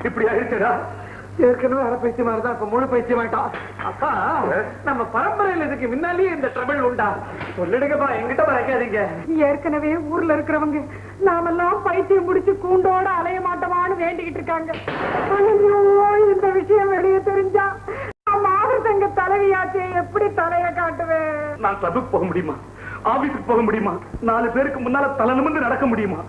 இப்படி ஆயிடுச்சடா. ஏற்கனவே அரை பைத்தியமா இருந்தா இப்ப முழு பைத்தியமாயிட்டான். அப்பா நம்ம பரம்பரையில இதுக்கு முன்னாலேயே இந்த ட்ரபிள் உண்டா? சொல்லிடுங்கப்பா, எங்கிட்ட மறைக்காதீங்க. ஏற்கனவே ஊர்ல இருக்கிறவங்க நாமெல்லாம் பைத்தியம் முடிச்சு கூண்டோட அலைய மாட்டோமான்னு வேண்டிக்கிட்டு இருக்காங்க. இந்த விஷயம் வெளியே தெரிஞ்சா மாதங்க தலைவியாச்சே எப்படி தலைய காட்டுவேன்? நான் கிளப்புக்கு போக முடியுமா? ஆபீஸுக்கு போக முடியுமா? 4 பேருக்கு முன்னால தலை நிமிர்ந்து நடக்க முடியுமா?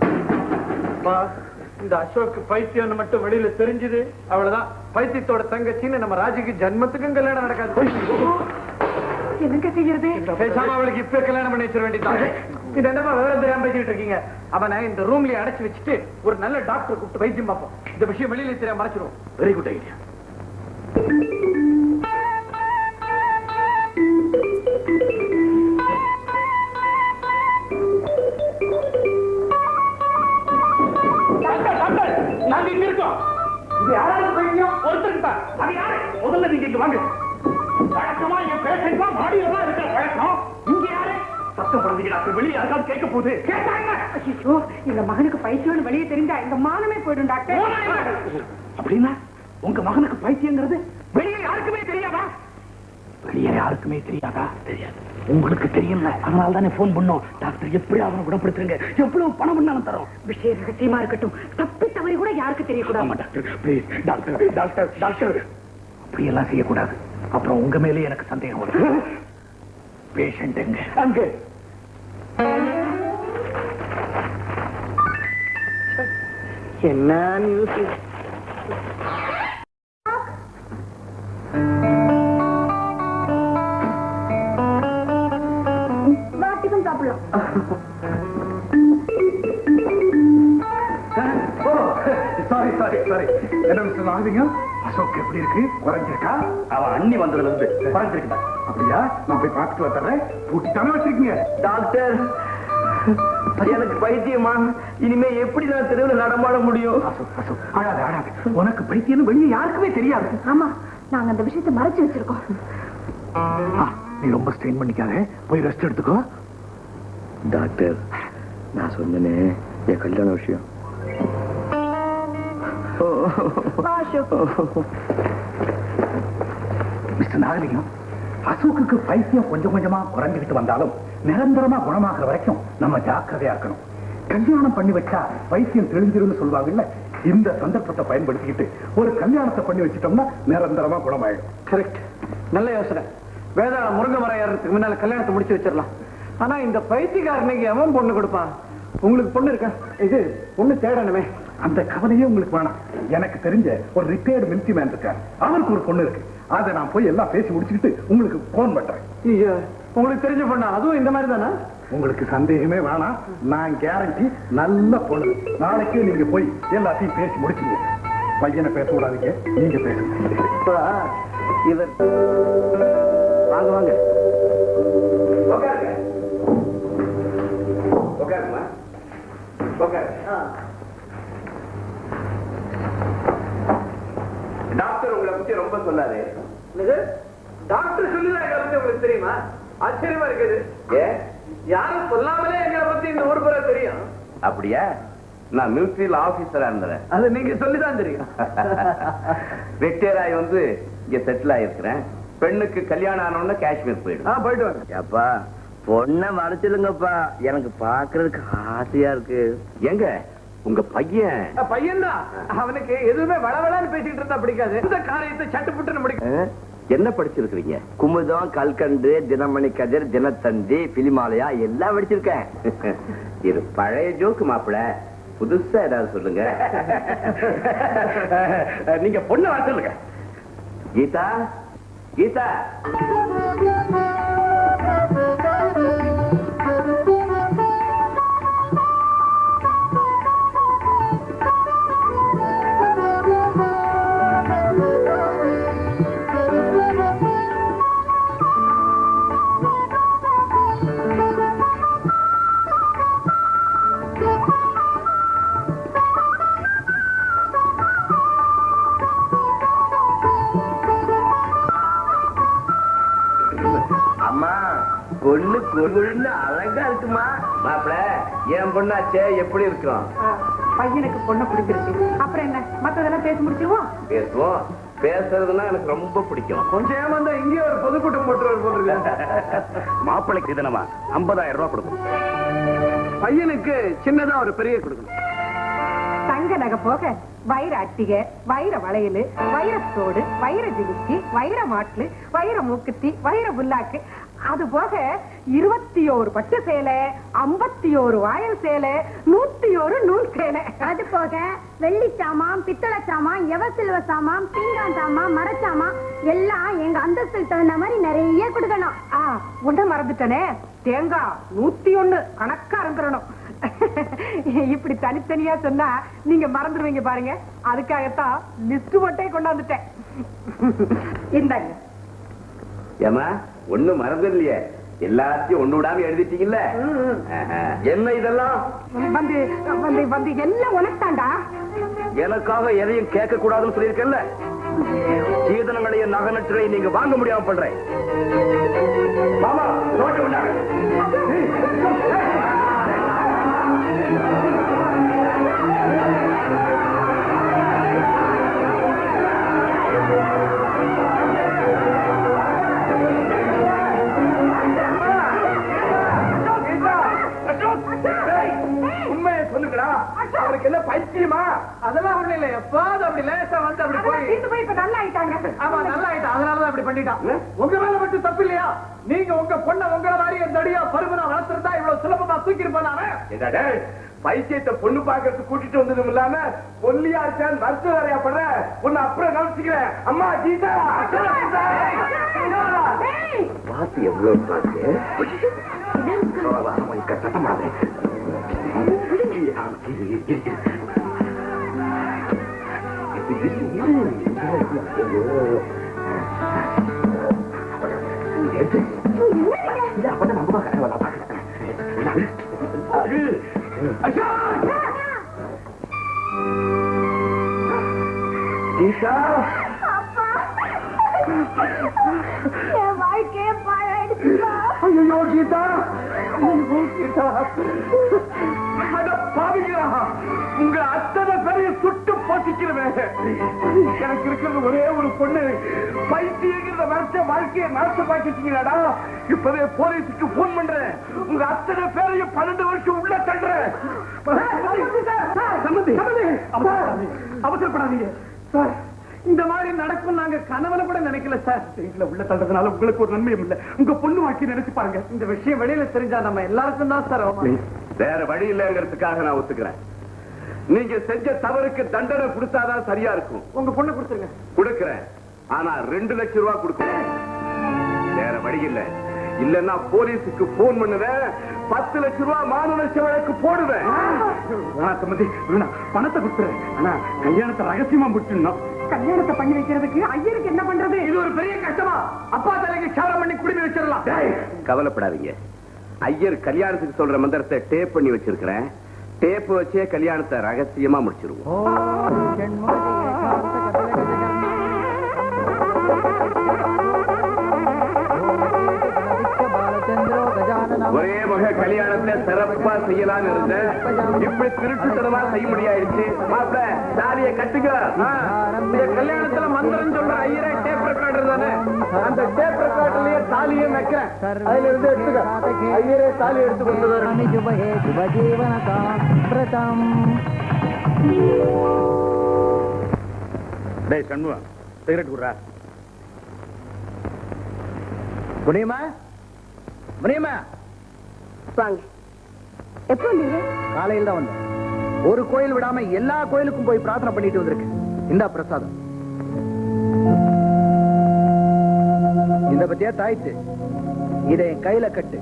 இந்த அசோக் பைத்தியம் மட்டும் வெளியில தெரிஞ்சது அவ்வளவுதான். பைத்தியத்தோட தங்கச்சின்னு நம்ம ராஜுக்கு ஜன்மத்துக்கும் கல்யாணம் நடக்காது. என்னங்க செய்யறது? பேசாம அவளுக்கு இப்ப கல்யாணம் பண்ணி வச்சிட வேண்டியதான். இது என்னமா விவரம் தெரியாம பேசிட்டு இருக்கீங்க? அவனை இந்த ரூம்லயே அடைச்சு வச்சுட்டு ஒரு நல்ல டாக்டர் கூப்பிட்டு வைத்தியம் பார்ப்போம். இந்த விஷயம் வெளியில தெரியாம மறைச்சிருவோம். Very good idea. நாங்க இங்க இருக்கோம். இது யாராவது பைத்தியம் ஒருத்தருக்கு தான். அது யாரு? முதல்ல நீங்க இங்க வாங்க. வழக்கமா என் பேஷண்ட் தான் மாடியில தான் இருக்கிற வழக்கம். இங்க யாரு? சத்தம் பண்றீங்க டாக்டர். வெளியே யாருக்காவது கேட்க போகுது. கேட்டாங்க. ஐயோ, எங்க மகனுக்கு பைத்தியம்னு வெளியே தெரிஞ்சா எங்க மானமே போயிடும் டாக்டர். அப்படின்னா உங்க மகனுக்கு பைத்தியங்கிறது வெளியே யாருக்குமே தெரியாதா? வெளியே யாருக்குமே தெரியாதா? தெரியாது. உங்களுக்கு தெரியல, அதனால தானே போன் பண்ணோம். டாக்டர் எப்படி அவனை குணப்படுத்துறீங்க? எவ்வளவு பணம் பண்ணாலும் தரோம். விஷயம் ரகசியமா இருக்கட்டும். தப்பி தவறி கூட யாருக்கு தெரியக்கூடாது. Doctor please. Doctor doctor doctor அப்படி எல்லாம் செய்யக்கூடாது. அப்புறம் உங்க மேலே எனக்கு சந்தேகம் வரும். பேஷண்ட் எங்க? அங்க. என்ன நியூஸ்? அசோக் எப்படி இருக்கு? குறைஞ்சிருக்கா? அவன் அண்ணி வந்ததுல இருந்து குறைஞ்சிருக்கா? அப்படியா? நான் போய் பார்த்துட்டு வந்துடுறேன். பூட்டித்தானே வச்சிருக்கீங்க? டாக்டர், எனக்கு பைத்தியமா? இனிமே எப்படி நான் தெருவில் நடமாட முடியும்? அழாது அழாது. உனக்கு பைத்தியம் வெளியே யாருக்குமே தெரியாது. ஆமா, நாங்க அந்த விஷயத்தை மறைச்சு வச்சிருக்கோம். நீ ரொம்ப ஸ்ட்ரெயின் பண்ணிக்காத, போய் ரெஸ்ட் எடுத்துக்கோ. டாக்டர், நான் சொன்னேனே என் கல்யாண விஷயம். மிஸ்டர் நாகலிங்கம், அசோக்குக்கு பைத்தியம் கொஞ்சம் கொஞ்சமா குறைஞ்சிக்கிட்டு வந்தாலும் நிரந்தரமா குணமாக்குற வரைக்கும் நம்ம ஜாக்கிரதையா இருக்கணும். கல்யாணம் பண்ணி வச்சா பைத்தியம் தெளிஞ்சிருன்னு சொல்லுவாங்கல்ல, இந்த சந்தர்ப்பத்தை பயன்படுத்திக்கிட்டு ஒரு கல்யாணத்தை பண்ணி வச்சிட்டோம்னா நிரந்தரமா குணமாயிடும். கரெக்ட், நல்ல யோசனை. வேதாள முருங்கை மரம் ஏறதுக்கு முன்னால கல்யாணத்தை முடிச்சு வச்சிடலாம். ஆனா இந்த பைத்தியக்காரனுக்கு எவன் பொண்ணு கொடுப்பான்? உங்களுக்கு பொண்ணு இருக்கா? இது பொண்ணு தேடணுமே. அந்த கவலையே உங்களுக்கு வேணாம். எனக்கு தெரிஞ்ச ஒரு ரிட்டையர்டு மிலிட்டரி மேன் இருக்காரு, அவருக்கு ஒரு பொண்ணு இருக்கு. அதை நான் போய் எல்லாம் பேசி முடிச்சுக்கிட்டு உங்களுக்கு போன் பண்றேன். உங்களுக்கு தெரிஞ்ச பொண்ணா? அதுவும் இந்த மாதிரி தானே? உங்களுக்கு சந்தேகமே வேணாம், நான் கேரண்டி நல்ல பொண்ணு. நாளைக்கே நீங்க போய் எல்லாத்தையும் பேசி முடிச்சுங்க. பையனை பேச கூடாதீங்க, நீங்க பேசுங்க. இவர் வாங்க வாங்க. டாக்டர் உங்களை பத்தி ரொம்ப சொல்லாரு. டாக்டர் சொல்லிதான் எங்களை பத்தி உங்களுக்கு தெரியுமா? ஆச்சரியமா இருக்குது. யாரும் சொல்லாமலே எங்களை பத்தி இந்த ஊர் பேர தெரியும். அப்படியா? நான் மிலிட்டரியில் ஆபீசரா இருந்தேன். அது நீங்க சொல்லிதான் தெரியும். ரிட்டையர் ஆகி வந்து இங்க செட்டில் ஆயிருக்கிறேன். பெண்ணுக்கு கல்யாணம் ஆனோன்னு காஷ்மீர் போயிடும். போயிட்டு வாங்க. அப்பா, பொண்ணை மறைச்சிடுங்கப்பா, எனக்கு பாக்குறதுக்கு ஆசையா இருக்கு. எங்க உங்க பையன்? பையன்தான். அவனுக்கு எதுவுமே வளவளன்னு பேசிட்டு இருந்தா பிடிக்காது. இந்த காரியத்தை சட்டுப்புட்டுன்னு பிடிக்கும். என்ன படிச்சிருக்கீங்க? குமுதம், கல்கண்டு, தினமணி கதிர், தினத்தந்தி, பிலிமாலயா எல்லாம் படிச்சிருக்கேன். இது பழைய ஜோக்கு மாப்பிள, புதுசா ஏதாவது சொல்லுங்க. நீங்க பொண்ணு வர சொல்லுங்க. கீதா, கீதா. பொண்ணு அழகா இருக்குமா? மாப்பிள, என் பொண்ணாச்சே எப்படி இருக்கும்? பையனுக்கு பொண்ணை பிடிச்சிருச்சு. அப்புறம் என்ன, மத்ததெல்லாம் பேசி முடிச்சிருவோம். பேசுவோம். பேசுறதுன்னா எனக்கு ரொம்ப பிடிக்கும். கொஞ்சம் ஏமாந்தா இங்கே ஒரு பொதுக்கூட்டம் போட்டு மாப்பிள்ளைக்கு தினமா 50,000 ரூபாய் கொடுக்கும். பையனுக்கு சின்னதா ஒரு பெரிய கொடுக்கணும். தங்க நகை போக வைர அட்டிகை, வைர வளையல், வைரத்தோடு, வைர ஜிமிக்கி, வைர மாட்லு, வைர மூக்குத்தி, வைர புல்லாக்கு, அது போக 21 பட்டு சேலை, 51 வாயல் சேலை, 101 நூல் சேலை. அது போக வெள்ளி சாமான், பித்தளை சாமான், எவசில்வ சாமான், பீங்கான் சாமான், மரச்சாமான் எல்லாம் எங்க அந்தஸ்துக்கு தகுந்த மாதிரி நிறைய கொடுக்கணும். உண்ட மறந்துட்டனே, தேங்காய் 101 கணக்கா இருந்துடணும். இப்படி தனித்தனியா சொன்னா நீங்க மறந்துடுவீங்க பாருங்க. அதுக்காகத்தான் லிஸ்ட் போட்டே கொண்டாந்துட்டேன். இந்தாங்க. ஏமா ஒண்ணும் மறந்து இல்லையே, எல்லாத்தையும் ஒண்ணு விடாம எழுதிட்டீங்கல்ல. என்ன இதெல்லாம் வந்து வந்து வந்து எல்லாம் உனத்தாண்டா. எனக்காக எதையும் கேட்க கூடாதுன்னு சொல்லியிருக்கேன்ல. சீதனங்களையும் நகனற்றையும் நீங்க வாங்க முடியாம பண்றேன். மாமா நோட்டு விட்டாங்க. உண்மையை சொல்லுங்களா, அவருக்கு என்ன பைத்தியமா? அதெல்லாம் ஒண்ணு இல்ல, எப்பாவது அப்படி லேசா வந்து அப்படி போய் இப்ப நல்லா ஆயிட்டாங்க. ஆமா நல்லா ஆயிட்டா, அதனாலதான் அப்படி பண்ணிட்டான். உங்க மேல மட்டும் தப்பு இல்லையா? நீங்க உங்க பொண்ண உங்கள மாதிரி தடியா பருமனா வளர்த்துருந்தா இவ்வளவு சுலபமா தூக்கிருப்பானே. பைத்தியத்தை பொண்ணு பாக்கிறதுக்கு கூட்டிட்டு வந்ததும் இல்லாம ஒல்லியா இருக்கான்னு வருஷம் வேறையா பண்ற உன்னை அப்புறம் கவனிச்சுக்கிறேன். அம்மா கீதா பாத்து எவ்வளவு பாத்து சத்தமாவே கீதா என் வாழ்க்கையே பாழாயிடுச்சுமா. ஐயோ கீதா, கீதா பாவிங்களா, உங்க அத்தனை பேரைய சுட்டு போட்டிக்கிறவேன். எனக்கு இருக்கிறது ஒரே ஒரு பொண்ணு. பைத்தியங்கிற வருஷ வாழ்க்கையை நடத்த பாக்கிட்டீங்களாடா. இப்பவே போலீஸுக்கு போன் பண்றேன். உங்க அத்தனை பேரையும் 12 வருஷம் உள்ள தள்ளுறேன். அவசரப்படாதீங்க சார். இந்த மாதிரி நடக்கும் நாங்க கனவுல கூட நினைக்கல சார். வீட்டுல உள்ள தள்ளுறதுனால உங்களுக்கு ஒரு நன்மையும் இல்ல. உங்க பொண்ணு வாக்கி நினைச்சு பாருங்க. இந்த விஷயம் வெளியில தெரிஞ்சா நம்ம எல்லாருக்கும் தான் சார். வேற வழி இல்லைங்கிறதுக்காக நான் ஒத்துக்கிறேன். நீங்க செஞ்ச தவறுக்கு தண்டனை கொடுத்தாதான் சரியா இருக்கும். உங்க பொண்ணு கொடுத்துருங்க. கொடுக்கிறேன், ஆனா 2 லட்சம் ரூபாய் கொடுக்கிறேன். வேற வழி இல்ல. இல்லன்னா போலீஸுக்கு போன் பண்ணுவேன். 10 லட்சம் ரூபாய் மான லட்சம் வழக்கு போடுவேன். பணத்தை கொடுத்துறேன், ஆனா கல்யாணத்தை ரகசியமா முடிச்சிடணும். கல்யாணத்தை பண்ணி வைக்கிறதுக்கு ஐயருக்கு என்ன பண்றது? இது ஒரு பெரிய கஷ்டமா? அப்பா தலைக்கு சாரம் பண்ணி குடிமை வச்சிடலாம். கவலைப்படாதீங்க. ஐயர் கல்யாணத்துக்கு சொல்ற மந்திரத்தை டேப் பண்ணி வச்சிருக்கிறேன். டேப் வச்சே கல்யாணத்தை ரகசியமா முடிச்சிருவோம். ஒரே மக கல்யாணத்தை சிறப்பா செய்யலாம்னு இருந்தேன். இப்படி திருட்டுத்தனமா செய்ய முடியாயிருச்சு. மாப்பிள்ள தாலியை கட்டுங்க. இந்த கல்யாணத்துல மந்திரம் சொல்ற ஐயரே டேப் ரெக்கார்டர் தானே. அந்த டேப் ரெக்கார்டர்லயே தாலியும் வைக்கிறேன். அதுல இருந்து எடுத்துக்க. ஐயரே தாலி எடுத்து கொண்டு வர. டேய் சண்முகம், சிகரெட் குடுறா. முடியுமா? முடியுமா? வாங்க. எப்போ வந்தீங்க? காலையில் தான் வந்தேன். ஒரு கோயில் விடாம எல்லா கோயிலுக்கும் போய் பிரார்த்தனை பண்ணிட்டு வந்திருக்கேன். இந்த பிரசாதம் இந்த பத்தியா தாய்த்து. இதை என் கையில கட்டு.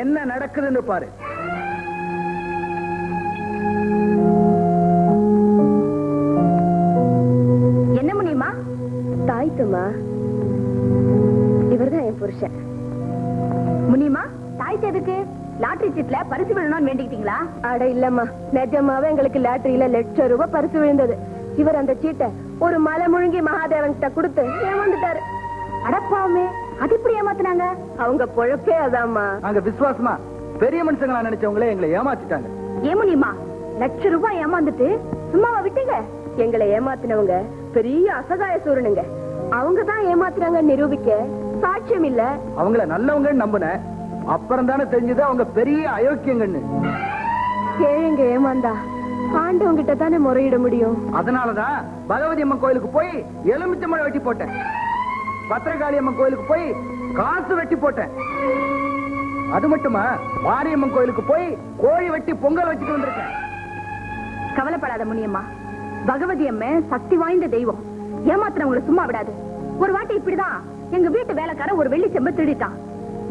என்ன நடக்குதுன்னு பாரு. என்ன முடியுமா? தாய்த்துமா, இவர்தான் என் புருஷன். முனிமா, தாய்த்து எதுக்கு? லாட்டரி சீட்ல பரிசு விழணும்னு வேண்டிக்கிட்டீங்களா? அட இல்லம்மா, நிஜமாவே எங்களுக்கு லாட்டரியில ₹1,00,000 பரிசு விழுந்தது. இவர் அந்த சீட்டை ஒரு மலை முழுங்கி மகாதேவன் கிட்ட கொடுத்து ஏமாந்துட்டாரு. அடப்பாவுமே, அது இப்படி ஏமாத்தினாங்க? அவங்க பொழப்பே அதாம்மா. நாங்க விசுவாசமா பெரிய மனுஷங்களா நினைச்சவங்களே எங்களை ஏமாத்திட்டாங்க. ஏமுனிமா, லட்சம் ரூபாய் ஏமாந்துட்டு சும்மாவா விட்டீங்க? எங்களை ஏமாத்தினவங்க பெரிய அசகாய சூரனுங்க. அவங்கதான் ஏமாத்துறாங்க நிரூபிக்க சாட்சியம் இல்ல. அவங்கள நல்லவங்கன்னு நம்பின, அப்புறம் தானே தெரிஞ்சது அவங்க பெரிய அயோக்கியங்கன்னு. ஏழைங்க ஏமாந்தா ஆண்டவங்கிட்ட தானே முறையிட முடியும். அதனாலதான் பகவதி அம்மன் கோயிலுக்கு போய் எலுமிச்சம்பழம் வெட்டி போட்டேன். பத்திரகாளி அம்மன் கோயிலுக்கு போய் காசு வெட்டி போட்டேன். அது மட்டுமா, மாரியம்மன் கோயிலுக்கு போய் கோழி வெட்டி பொங்கல் வச்சுட்டு வந்திருக்கேன். கவலைப்படாத முனியம்மா, பகவதி அம்மை சக்தி வாய்ந்த தெய்வம். ஏமாத்துறவங்களை சும்மா விடாது. ஒரு வாட்டி இப்படிதான் எங்க வீட்டு வேலைக்காரன் ஒரு வெள்ளி செம்ப திருடிட்டான்.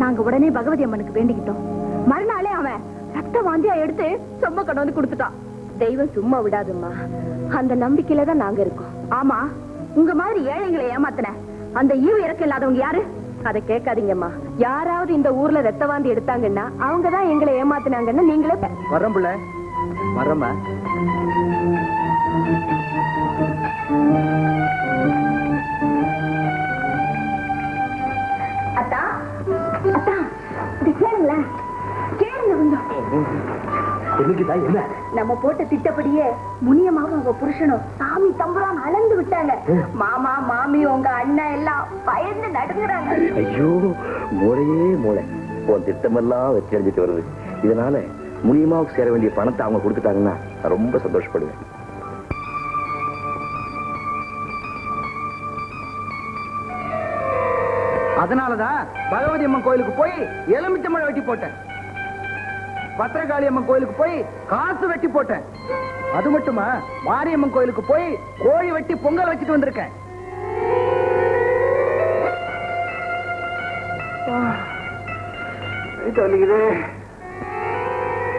நாங்க உடனே பகவதி அம்மனுக்கு வேண்டிக்கிட்டோம். மறுநாளே அவன் ரத்த வாந்தியா எடுத்து சொம்ப கொண்டு வந்து கொடுத்துட்டான். தெய்வம் சும்மா விடாதும்மா, அந்த நம்பிக்கையில தான் நாங்க இருக்கோம். ஆமா, உங்க மாதிரி ஏழைங்களை ஏமாத்தின அந்த ஈவு இறக்கம் இல்லாதவங்க யாரு? அதை கேட்காதீங்கம்மா. யாராவது இந்த ஊர்ல ரத்த வாந்தி எடுத்தாங்கன்னா அவங்கதான் எங்களை ஏமாத்தினாங்கன்னு நீங்களே வரம்புல வரமா. அத்தா அத்தா, இது கேளுங்களேன், கேளுங்க கொஞ்சம். என்ன நம்ம போட்ட திட்டப்படியே முனியமாவும் உங்க புருஷனும் சாமி தம்புரான் அளந்து விட்டாங்க. மாமா மாமி உங்க அண்ணன் எல்லாம் பயந்து நடுங்குறாங்க. ஐயோ, மூளையே மூளை. உன் திட்டமெல்லாம் வச்சு அறிஞ்சிட்டு வருது. இதனால முனியமாவுக்கு சேர வேண்டிய பணத்தை அவங்க கொடுத்துட்டாங்கன்னா நான் ரொம்ப சந்தோஷப்படுவேன். அதனாலதான் பகவதி அம்மன் கோயிலுக்கு போய் எலுமிச்சம்பழம் வெட்டி போட்டேன். பத்திரகாளி அம்மன் கோயிலுக்கு போய் காசு வெட்டி போட்டேன். அது மட்டுமா, மாரியம்மன் கோயிலுக்கு போய் கோழி வெட்டி பொங்கல் வச்சுட்டு வந்திருக்கேன்.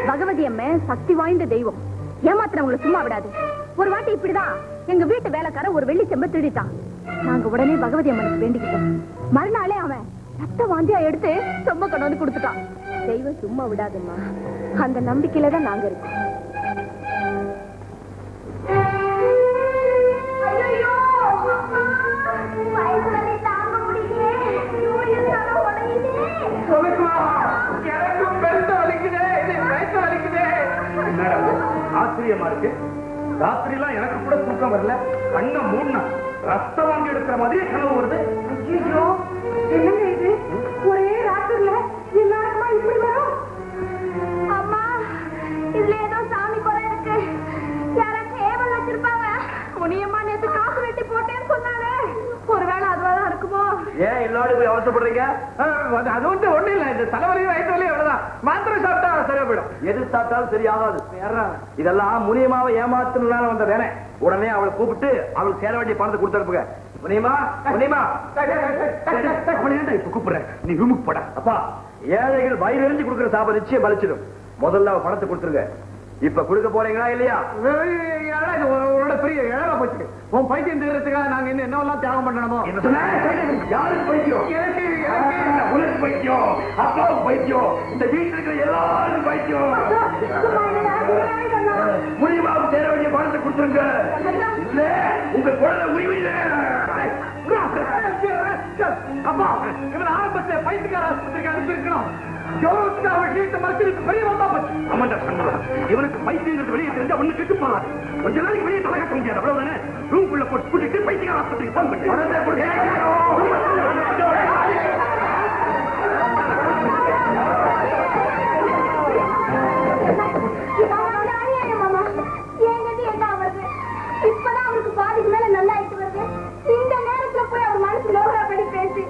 பகவதி அம்மை சக்தி வாய்ந்த தெய்வம். ஏமாத்துறவங்களை சும்மா விடாது. ஒரு வாட்டி இப்படிதான் எங்க வீட்டு வேலைக்காரன் ஒரு வெள்ளி செம்ப திருடிட்டான். நாங்க உடனே பகவதி அம்மனுக்கு வேண்டிக்கிட்டோம். மறுநாளே அவன் ரத்த வாந்தியா எடுத்து சொம்ப கொண்டு வந்து கொடுத்துட்டான். தெய்வம் சும்மா விடாதும்மா, அந்த நம்பிக்கையில தான் நாங்க இருக்கோம். ஆச்சரியமா இருக்கு. ராத்திரி எல்லாம் எனக்கு கூட தூக்கம் வரல. கண்ண மூணு ரத்த வாங்கி எடுக்கிற மாதிரி கனவு வருது. என்னங்க இது? ஒரே ராத்திரில எல்லாருக்குமா இப்படி வரும்? அம்மா, இதுல ஏதோ சாமி குறை இருக்கு. யாராச்சும் ஏவல் வச்சிருப்பாங்க. முனியம்மா நேத்து காசு வெட்டி போட்டேன்னு சொன்னாலே, ஒருவேளை அதுவாதான் இருக்குமோ? ஏன் எல்லாரும் போய் அவசரப்படுறீங்க? அது வந்து ஒண்ணு இல்ல, இந்த தலைவலியும் வயிற்று வலியும் எவ்வளவுதான். மாத்திரை சாப்பிட்டா சரியா போயிடும். எது சாப்பிட்டாலும் சரியாகாது. இதெல்லாம் முனியமாவை ஏமாத்துனால வந்த வேலை. உடனே அவளை கூப்பிட்டு அவளுக்கு சேர வேண்டிய பணத்தை கொடுத்தனுப்புங்க. முனியமா, முனியமா, இப்ப கூப்பிடுறேன், நீ ரூமுக்கு போட. அப்பா, ஏழைகள் வயிறு எரிஞ்சு கொடுக்குற சாபம் நிச்சயம் பலிச்சிடும். முதல்ல அவ பணத்தை கொடுத்துருங்க. இப்ப கொடுக்க போறீங்களா இல்லையா? உன்னோட பெரிய இழவா போச்சு. உன் பைத்தியம் தீர்றதுக்காக நாங்க இன்னும் என்னவெல்லாம் தியாகம் பண்ணணுமோ? யாருக்கு பைத்தியம்? உனக்கு பைத்தியம், அப்பாவுக்கு பைத்தியம், இந்த வீட்டில் இருக்கிற எல்லாரும் பைத்தியம். முடிவாக சேர வேண்டிய பணத்தை கொடுத்துருங்க. இல்ல உங்க குழந்தை உரிமையில. அப்பா, இவன் ஆரம்பத்தை பைத்தியக்கார ஆஸ்பத்திரிக்கு அனுப்பி இருக்கணும். இவனுக்கு பைத்தியம் வெளியே தெரிஞ்சா ஒண்ணு கெட்டு போறாரு. கொஞ்ச நாளைக்கு வெளியே தலை கட்ட முடியாது. அவ்வளவுதானே. ரூம்குள்ள போட்டு கூட்டிட்டு பைத்தியக்கார ஆஸ்பத்திரிக்கு போன் பண்ணி இப்பதான் அவருக்கு பாதிக்கு மேல நல்லா ஆயிட்டு வருது. இந்த நேரத்துல போய் அவர் மனசு லோகரா படி பேசி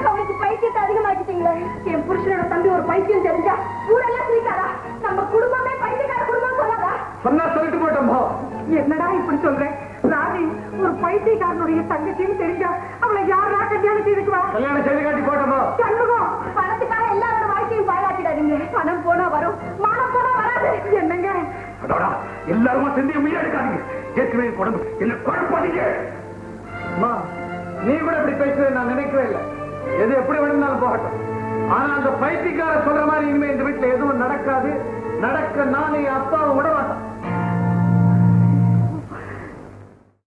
அவருக்கு பைத்தியத்தை அதிகமாக்கிட்டீங்களே. என் புருஷனோட தம்பி ஒரு பைத்தியம் தெரிஞ்சா ஊரெல்லாம் சிரிக்காரா? நம்ம குடும்பமே பைத்தியக்கார குடும்பம் சொல்லாதா? சொன்னா சொல்லிட்டு போட்டோம்போ. என்னடா இப்படி சொல்றேன்? ராணி ஒரு பைத்தியக்காரனுடைய தங்கச்சின்னு தெரிஞ்சா அவளை யாரா கல்யாணம் செய்துக்குவா? கல்யாணம் செய்து காட்டி போட்டோம்போ. சண்முகம், பணத்துக்காக எல்லாரோட வாழ்க்கையும் பாழாக்கிடாதீங்க. பணம் போனா வரும், மானம் போனா வராது. என்னங்க எல்லாருமா சேர்ந்து உயிரை எடுக்காதீங்க. ஏற்கனவே உடம்பு என்ன குழப்பாதீங்க. நீ கூட இப்படி பேசுறது நான் நினைக்கவே இல்லை. எது எப்படி வேணும்னாலும் போகட்டும். ஆனா அந்த பைத்தியக்கார சொல்ற மாதிரி இனிமே இந்த வீட்டுல எதுவும் நடக்காது. நடக்க நானே அப்பாவை விட மாட்டேன்.